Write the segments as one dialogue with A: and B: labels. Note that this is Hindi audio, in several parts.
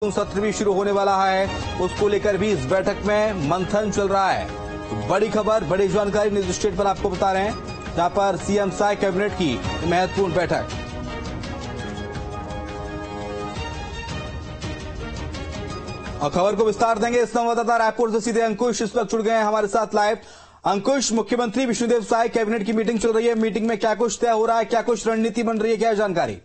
A: सत्र भी शुरू होने वाला है, उसको लेकर भी इस बैठक में मंथन चल रहा है। बड़ी खबर, बड़ी जानकारी न्यूज स्टेट पर आपको बता रहे हैं, जहां पर सीएम साय कैबिनेट की महत्वपूर्ण बैठक। और खबर को विस्तार देंगे संवाददाता रायपुर से सीधे अंकुश इस वक्त जुड़ गए हैं हमारे साथ लाइव। अंकुश, मुख्यमंत्री विष्णुदेव साय कैबिनेट की मीटिंग चल रही है, मीटिंग में क्या कुछ तय हो रहा है, क्या कुछ रणनीति बन रही है, क्या जानकारी?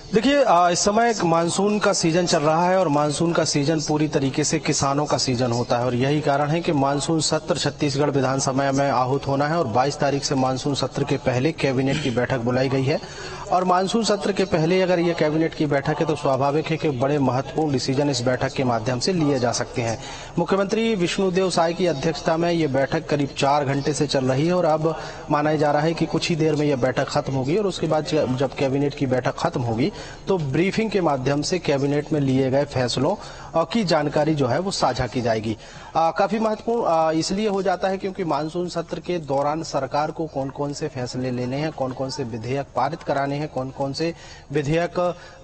B: देखिए, इस समय मानसून का सीजन चल रहा है और मानसून का सीजन पूरी तरीके से किसानों का सीजन होता है और यही कारण है कि मानसून सत्र छत्तीसगढ़ विधानसभा में आहूत होना है और 22 तारीख से मानसून सत्र के पहले कैबिनेट की बैठक बुलाई गई है। और मानसून सत्र के पहले अगर ये कैबिनेट की बैठक है तो स्वाभाविक है कि बड़े महत्वपूर्ण डिसीजन इस बैठक के माध्यम से लिए जा सकते हैं। मुख्यमंत्री विष्णुदेव साय की अध्यक्षता में ये बैठक करीब 4 घंटे से चल रही है और अब माना जा रहा है कि कुछ ही देर में यह बैठक खत्म होगी और उसके बाद जब कैबिनेट की बैठक खत्म होगी तो ब्रीफिंग के माध्यम से कैबिनेट में लिए गए फैसलों की जानकारी जो है वो साझा की जाएगी। काफी महत्वपूर्ण इसलिए हो जाता है क्योंकि मानसून सत्र के दौरान सरकार को कौन कौन से फैसले लेने हैं, कौन कौन से विधेयक पारित कराने हैं, कौन कौन से विधेयक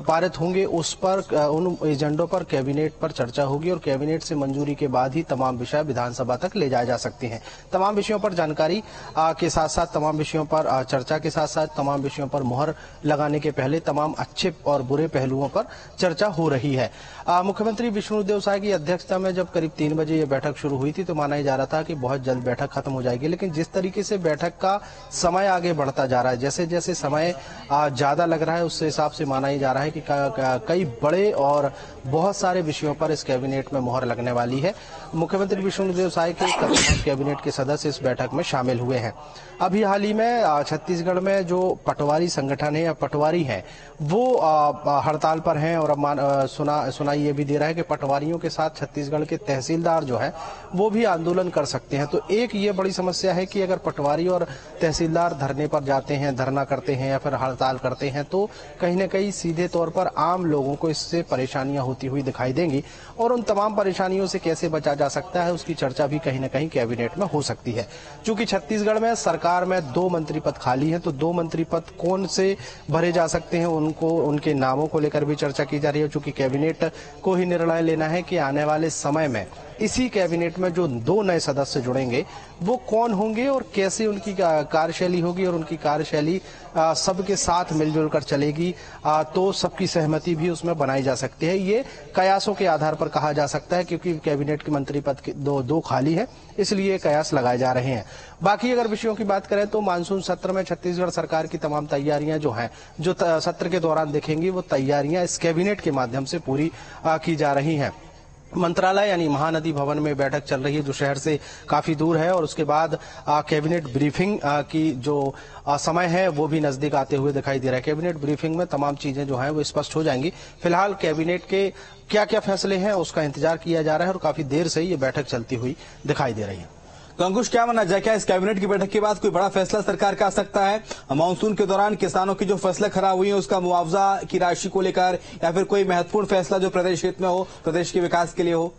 B: पारित होंगे, उस पर उन एजेंडों पर कैबिनेट पर चर्चा होगी और कैबिनेट से मंजूरी के बाद ही तमाम विषय विधानसभा तक ले जाए जा सकते हैं। तमाम विषयों पर जानकारी के साथ साथ, तमाम विषयों पर चर्चा के साथ साथ, तमाम विषयों पर मुहर लगाने के पहले तमाम अच्छे और बुरे पहलुओं पर चर्चा हो रही है। मुख्यमंत्री विष्णुदेव साय की अध्यक्षता में जब करीब 3 बजे ये बैठक शुरू हुई थी तो माना जा रहा था कि बहुत जल्द बैठक खत्म हो जाएगी, लेकिन जिस तरीके से बैठक का समय आगे बढ़ता जा रहा है, जैसे जैसे समय ज्यादा लग रहा है उससे हिसाब से माना जा रहा है कि कई बड़े और बहुत सारे विषयों पर इस कैबिनेट में मुहर लगने वाली है। मुख्यमंत्री विष्णुदेव साय के कैबिनेट के सदस्य इस बैठक में शामिल हुए हैं। अभी हाल ही में छत्तीसगढ़ में जो पटवारी संगठन है या पटवारी है वो हड़ताल पर हैं और अब सुनाई ये भी दे रहा है कि पटवारियों के साथ छत्तीसगढ़ के तहसीलदार जो है वो भी आंदोलन कर सकते हैं। तो एक ये बड़ी समस्या है कि अगर पटवारी और तहसीलदार धरने पर जाते हैं, धरना करते हैं या फिर हड़ताल करते हैं तो कहीं न कहीं सीधे तौर पर आम लोगों को इससे परेशानियां होती हुई दिखाई देंगी और उन तमाम परेशानियों से कैसे बचा जा सकता है उसकी चर्चा भी कहीं न कहीं कैबिनेट में हो सकती है। चूंकि छत्तीसगढ़ में सरकार में 2 मंत्री पद खाली हैं तो 2 मंत्री पद कौन से भरे जा सकते हैं उनके नामों को लेकर भी चर्चा की जा रही है। चूंकि कैबिनेट को ही निर्णय लेना है कि आने वाले समय में इसी कैबिनेट में जो 2 नए सदस्य जुड़ेंगे वो कौन होंगे और कैसे उनकी कार्यशैली होगी और उनकी कार्यशैली सबके साथ मिलजुल कर चलेगी तो सबकी सहमति भी उसमें बनाई जा सकती है। ये कयासों के आधार पर कहा जा सकता है क्योंकि कैबिनेट के मंत्री पद के दो खाली है, इसलिए कयास लगाए जा रहे हैं। बाकी अगर विषयों की बात करें तो मानसून सत्र में छत्तीसगढ़ सरकार की तमाम तैयारियां जो हैं जो सत्र के दौरान देखेंगी वो तैयारियां इस कैबिनेट के माध्यम से पूरी की जा रही हैं। मंत्रालय यानी महानदी भवन में बैठक चल रही है जो शहर से काफी दूर है और उसके बाद कैबिनेट ब्रीफिंग की जो समय है वो भी नजदीक आते हुए दिखाई दे रहा है। कैबिनेट ब्रीफिंग में तमाम चीजें जो हैं वो स्पष्ट हो जाएंगी। फिलहाल कैबिनेट के क्या क्या फैसले हैं उसका इंतजार किया जा रहा है और काफी देर से ये बैठक चलती हुई दिखाई दे रही है।
A: तो अंकुश, क्या माना जाए, क्या इस कैबिनेट की बैठक के बाद कोई बड़ा फैसला सरकार का आ सकता है? मानसून के दौरान किसानों की जो फसलें खराब हुई हैं उसका मुआवजा की राशि को लेकर या फिर कोई महत्वपूर्ण फैसला जो प्रदेश हित में हो, प्रदेश के विकास के लिए हो?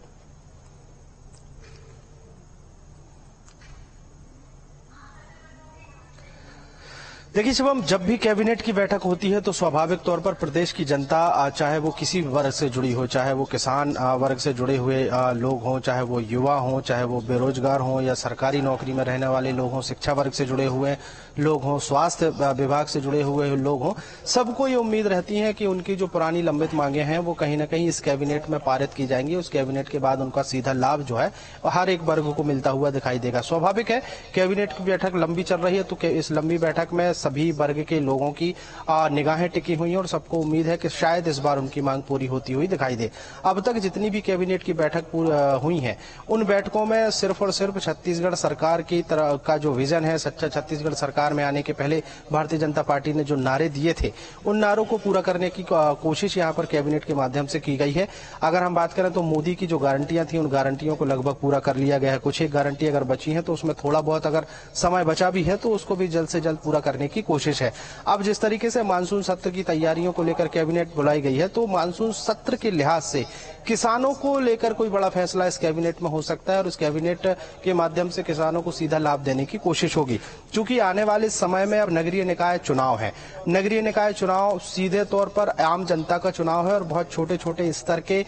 B: देखिए शिवम, जब भी कैबिनेट की बैठक होती है तो स्वाभाविक तौर पर प्रदेश की जनता चाहे वो किसी वर्ग से जुड़ी हो, चाहे वो किसान वर्ग से जुड़े हुए लोग हों, चाहे वो युवा हों, चाहे वो बेरोजगार हों या सरकारी नौकरी में रहने वाले लोग हों, शिक्षा वर्ग से जुड़े हुए लोग हों, स्वास्थ्य विभाग से जुड़े हुए लोग हों, सबको ये उम्मीद रहती है कि उनकी जो पुरानी लंबित मांगे हैं वो कहीं न कहीं इस कैबिनेट में पारित की जाएंगी। उस कैबिनेट के बाद उनका सीधा लाभ जो है हर एक वर्ग को मिलता हुआ दिखाई देगा। स्वाभाविक है, कैबिनेट की बैठक लंबी चल रही है तो इस लंबी बैठक में सभी वर्ग के लोगों की निगाहें टिकी हुई हैं और सबको उम्मीद है कि शायद इस बार उनकी मांग पूरी होती हुई दिखाई दे। अब तक जितनी भी कैबिनेट की बैठक हुई हैं उन बैठकों में सिर्फ और सिर्फ छत्तीसगढ़ सरकार की तरह का जो विजन है, सच्चा छत्तीसगढ़ सरकार में आने के पहले भारतीय जनता पार्टी ने जो नारे दिए थे उन नारों को पूरा करने की कोशिश यहां पर कैबिनेट के माध्यम से की गई है। अगर हम बात करें तो मोदी की जो गारंटियां थी उन गारंटियों को लगभग पूरा कर लिया गया है। कुछ एक गारंटी अगर बची है तो उसमें थोड़ा बहुत अगर समय बचा भी है तो उसको भी जल्द से जल्द पूरा करने की कोशिश है। अब जिस तरीके से मानसून सत्र की तैयारियों को लेकर कैबिनेट बुलाई गई है तो मानसून सत्र के लिहाज से किसानों को लेकर कोई बड़ा फैसला इस कैबिनेट में हो सकता है और इस कैबिनेट के माध्यम से किसानों को सीधा लाभ देने की कोशिश होगी। चूंकि आने वाले समय में अब नगरीय निकाय चुनाव है। नगरीय निकाय चुनाव सीधे तौर पर आम जनता का चुनाव है और बहुत छोटे छोटे स्तर के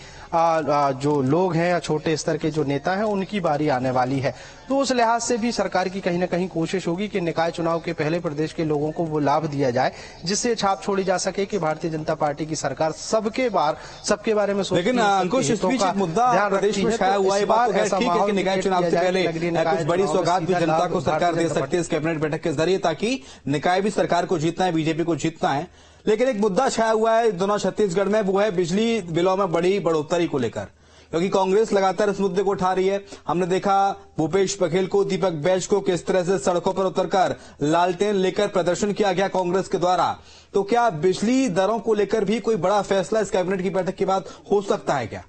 B: जो लोग हैं या छोटे स्तर के जो नेता हैं उनकी बारी आने वाली है। तो उस लिहाज से भी सरकार की कहीं ना कहीं कोशिश होगी कि निकाय चुनाव के पहले प्रदेश के लोगों को वो लाभ दिया जाए जिससे छाप छोड़ी जा सके कि भारतीय जनता पार्टी की सरकार सबके बारे में सोचती है।
A: लेकिन अंकुश, इस बीच एक मुद्दा प्रदेश में छाया हुआ है, बात ठीक है कि निकाय चुनाव से पहले कुछ बड़ी सौगात भी जनता को सरकार दे सकती है इस कैबिनेट बैठक के जरिए, ताकि निकाय भी सरकार को जीतना है, बीजेपी को जीतना है। लेकिन एक मुद्दा छाया हुआ है दोनों छत्तीसगढ़ में, वो है बिजली बिलों में बड़ी बढ़ोतरी को लेकर, क्योंकि कांग्रेस लगातार इस मुद्दे को उठा रही है। हमने देखा भूपेश बघेल को, दीपक बैज को किस तरह से सड़कों पर उतरकर लालटेन लेकर प्रदर्शन किया गया कांग्रेस के द्वारा। तो क्या बिजली दरों को लेकर भी कोई बड़ा फैसला इस कैबिनेट की बैठक के बाद हो सकता है क्या?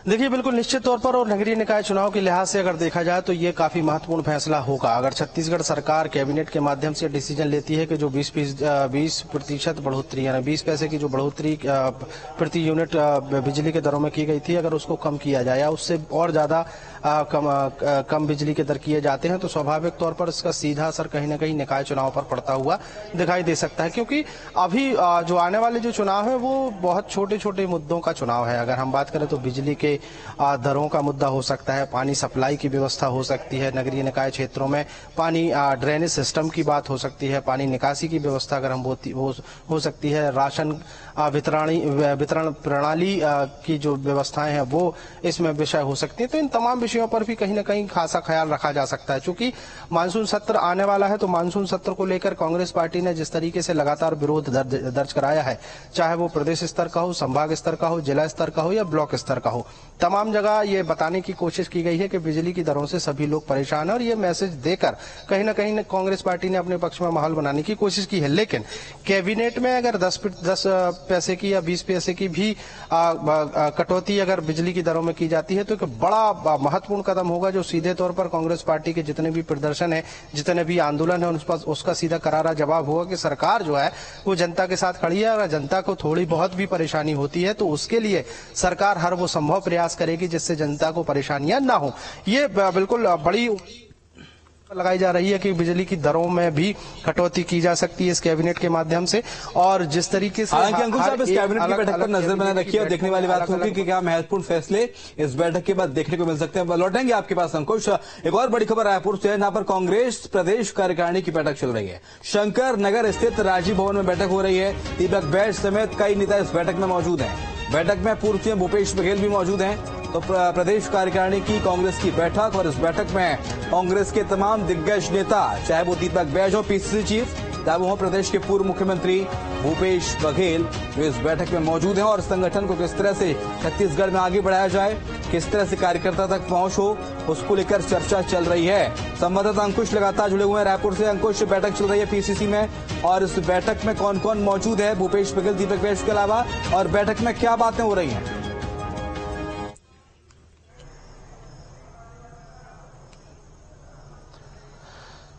B: देखिए, बिल्कुल निश्चित तौर पर और नगरीय निकाय चुनाव के लिहाज से अगर देखा जाए तो ये काफी महत्वपूर्ण फैसला होगा। अगर छत्तीसगढ़ सरकार कैबिनेट के माध्यम से डिसीजन लेती है कि जो 20% बढ़ोतरी यानी 20 पैसे की जो बढ़ोतरी प्रति यूनिट बिजली के दरों में की गई थी, अगर उसको कम किया जाए या उससे और ज्यादा कम बिजली के दर किए जाते हैं तो स्वाभाविक तौर पर इसका सीधा असर कहीं ना कहीं निकाय चुनाव पर पड़ता हुआ दिखाई दे सकता है। क्योंकि अभी जो आने वाले जो चुनाव है वो बहुत छोटे छोटे मुद्दों का चुनाव है। अगर हम बात करें तो बिजली के दरों का मुद्दा हो सकता है, पानी सप्लाई की व्यवस्था हो सकती है, नगरीय निकाय क्षेत्रों में पानी ड्रेनेज सिस्टम की बात हो सकती है, पानी निकासी की व्यवस्था अगर हम हो सकती है, राशन वितरण प्रणाली की जो व्यवस्थाएं हैं वो इसमें विषय हो सकती है। तो इन तमाम विषयों पर भी कहीं ना कहीं खासा ख्याल रखा जा सकता है। चूंकि मानसून सत्र आने वाला है तो मानसून सत्र को लेकर कांग्रेस पार्टी ने जिस तरीके से लगातार विरोध दर्ज कराया है, चाहे वो प्रदेश स्तर का हो, संभाग स्तर का हो, जिला स्तर का हो या ब्लॉक स्तर का हो, तमाम जगह ये बताने की कोशिश की गई है कि बिजली की दरों से सभी लोग परेशान हैं और ये मैसेज देकर कहीं ना कहीं कांग्रेस पार्टी ने अपने पक्ष में माहौल बनाने की कोशिश की है। लेकिन कैबिनेट में अगर 10 पैसे की या 20 पैसे की भी कटौती अगर बिजली की दरों में की जाती है तो एक बड़ा महत्वपूर्ण कदम होगा जो सीधे तौर पर कांग्रेस पार्टी के जितने भी प्रदर्शन है, जितने भी आंदोलन है उसका सीधा करारा जवाब होगा कि सरकार जो है वो जनता के साथ खड़ी है। अगर जनता को थोड़ी बहुत भी परेशानी होती है तो उसके लिए सरकार हर वो संभव प्रयास करेगी जिससे जनता को परेशानियां ना हो। ये बिल्कुल बड़ी लगाई जा रही है कि बिजली की दरों में भी कटौती की जा सकती है इस कैबिनेट के माध्यम से। और जिस तरीके से
A: हालांकि अंकुश साहब, इस कैबिनेट की बैठक पर नजर बनाए रखिए और देखने वाली बात होगी कि क्या महत्वपूर्ण फैसले इस बैठक के बाद देखने को मिल सकते हैं। लौटेंगे आपके पास अंकुश। एक और बड़ी खबर रायपुर से है, जहां पर कांग्रेस प्रदेश कार्यकारिणी की बैठक चल रही है। शंकर नगर स्थित राजीव भवन में बैठक हो रही है। दीपक बैज समेत कई नेता इस बैठक में मौजूद हैं। बैठक में पूर्व सीएम भूपेश बघेल भी मौजूद हैं। तो प्रदेश कार्यकारिणी की कांग्रेस की बैठक, और इस बैठक में कांग्रेस के तमाम दिग्गज नेता, चाहे वो दीपक बैज हो पीसीसी चीफ, चाहे वो प्रदेश के पूर्व मुख्यमंत्री भूपेश बघेल, जो इस बैठक में मौजूद हैं। और संगठन को किस तरह से छत्तीसगढ़ में आगे बढ़ाया जाए, किस तरह से कार्यकर्ता तक पहुंच हो, उसको लेकर चर्चा चल रही है। संवाददाता अंकुश लगातार जुड़े हुए हैं रायपुर से। अंकुश, बैठक चल रही है पीसीसी में, और इस बैठक में कौन कौन मौजूद है भूपेश बघेल, दीपक बैज के अलावा, और बैठक में क्या बातें हो रही हैं?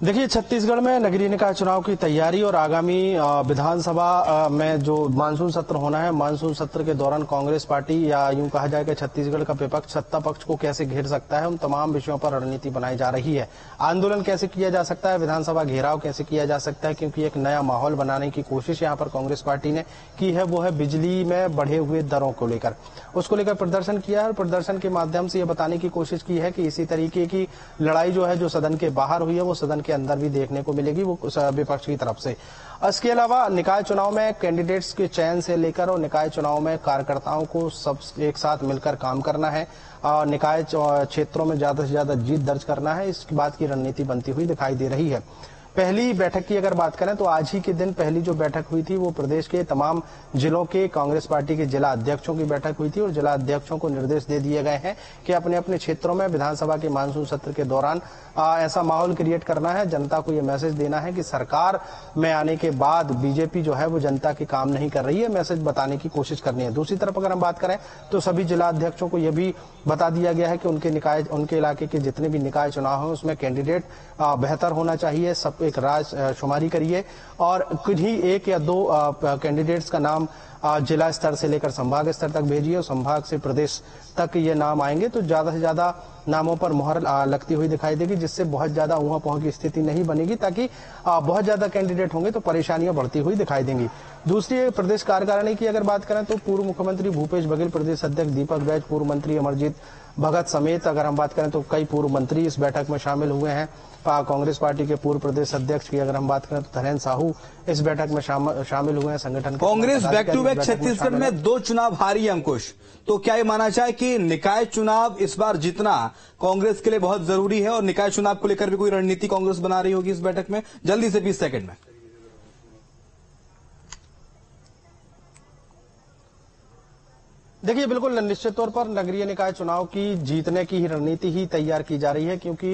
B: देखिए, छत्तीसगढ़ में नगरीय निकाय चुनाव की तैयारी और आगामी विधानसभा में जो मानसून सत्र होना है, मानसून सत्र के दौरान कांग्रेस पार्टी या यूं कहा जाए कि छत्तीसगढ़ का विपक्ष सत्ता पक्ष को कैसे घेर सकता है, उन तमाम विषयों पर रणनीति बनाई जा रही है। आंदोलन कैसे किया जा सकता है, विधानसभा घेराव कैसे किया जा सकता है, क्योंकि एक नया माहौल बनाने की कोशिश यहाँ पर कांग्रेस पार्टी ने की है। वो है बिजली में बढ़े हुए दरों को लेकर, उसको लेकर प्रदर्शन किया है और प्रदर्शन के माध्यम से ये बताने की कोशिश की है कि इसी तरीके की लड़ाई जो है, जो सदन के बाहर हुई है, वो सदन के अंदर भी देखने को मिलेगी, वो विपक्ष की तरफ से। इसके अलावा निकाय चुनाव में कैंडिडेट्स के चयन से लेकर और निकाय चुनाव में कार्यकर्ताओं को सब एक साथ मिलकर काम करना है, निकाय क्षेत्रों में ज्यादा से ज्यादा जीत दर्ज करना है, इस बात की रणनीति बनती हुई दिखाई दे रही है। पहली बैठक की अगर बात करें तो आज ही के दिन पहली जो बैठक हुई थी वो प्रदेश के तमाम जिलों के कांग्रेस पार्टी के जिला अध्यक्षों की बैठक हुई थी और जिला अध्यक्षों को निर्देश दे दिए गए हैं कि अपने अपने क्षेत्रों में विधानसभा के मानसून सत्र के दौरान ऐसा माहौल क्रिएट करना है, जनता को ये मैसेज देना है कि सरकार में आने के बाद बीजेपी जो है वो जनता के काम नहीं कर रही है, मैसेज बताने की कोशिश करनी है। दूसरी तरफ अगर हम बात करें तो सभी जिला अध्यक्षों को यह भी बता दिया गया है कि उनके इलाके के जितने भी निकाय चुनाव हैं उसमें कैंडिडेट बेहतर होना चाहिए, सब एक शुमारी करिए और किन्हीं एक या दो कैंडिडेट्स का नाम जिला स्तर से लेकर संभाग स्तर तक भेजिए और संभाग से प्रदेश तक ये नाम आएंगे तो ज्यादा से ज्यादा नामों पर मोहर लगती हुई दिखाई देगी, जिससे बहुत ज्यादा ऊहापोह की स्थिति नहीं बनेगी, ताकि बहुत ज्यादा कैंडिडेट होंगे तो परेशानियां बढ़ती हुई दिखाई देंगी। दूसरी प्रदेश कार्यकारिणी की अगर बात करें तो पूर्व मुख्यमंत्री भूपेश बघेल, प्रदेश अध्यक्ष दीपक बैज, पूर्व मंत्री अमरजीत भगत समेत अगर हम बात करें तो कई पूर्व मंत्री इस बैठक में शामिल हुए हैं। कांग्रेस पार्टी के पूर्व प्रदेश अध्यक्ष की अगर हम बात करें तो धीरेन्द्र साहू इस बैठक में शामिल हुए हैं। संगठन
A: Congress back to back Chhattisgarh में 2 चुनाव हारी अंकुश, तो क्या ये माना जाए कि निकाय चुनाव इस बार जीतना कांग्रेस के लिए बहुत जरूरी है और निकाय चुनाव को लेकर भी कोई रणनीति कांग्रेस बना रही होगी इस बैठक में? जल्दी से 20 सेकंड में।
B: देखिए, बिल्कुल निश्चित तौर पर नगरीय निकाय चुनाव की जीतने की ही रणनीति ही तैयार की जा रही है, क्योंकि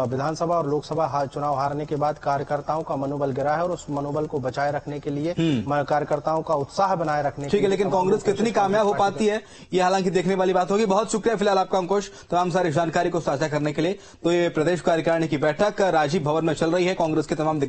B: विधानसभा और लोकसभा चुनाव हारने के बाद कार्यकर्ताओं का मनोबल गिरा है और उस मनोबल को बचाए रखने के लिए, कार्यकर्ताओं का उत्साह बनाए रखने के लिए, लेकिन कांग्रेस कितनी कामयाब हो पाती है ये हालांकि देखने वाली बात होगी। बहुत शुक्रिया फिलहाल आपका अंकुश, तमाम सारी जानकारी को साझा करने के लिए। तो ये प्रदेश कार्यकारिणी की बैठक राजीव भवन में चल रही है। कांग्रेस के तमाम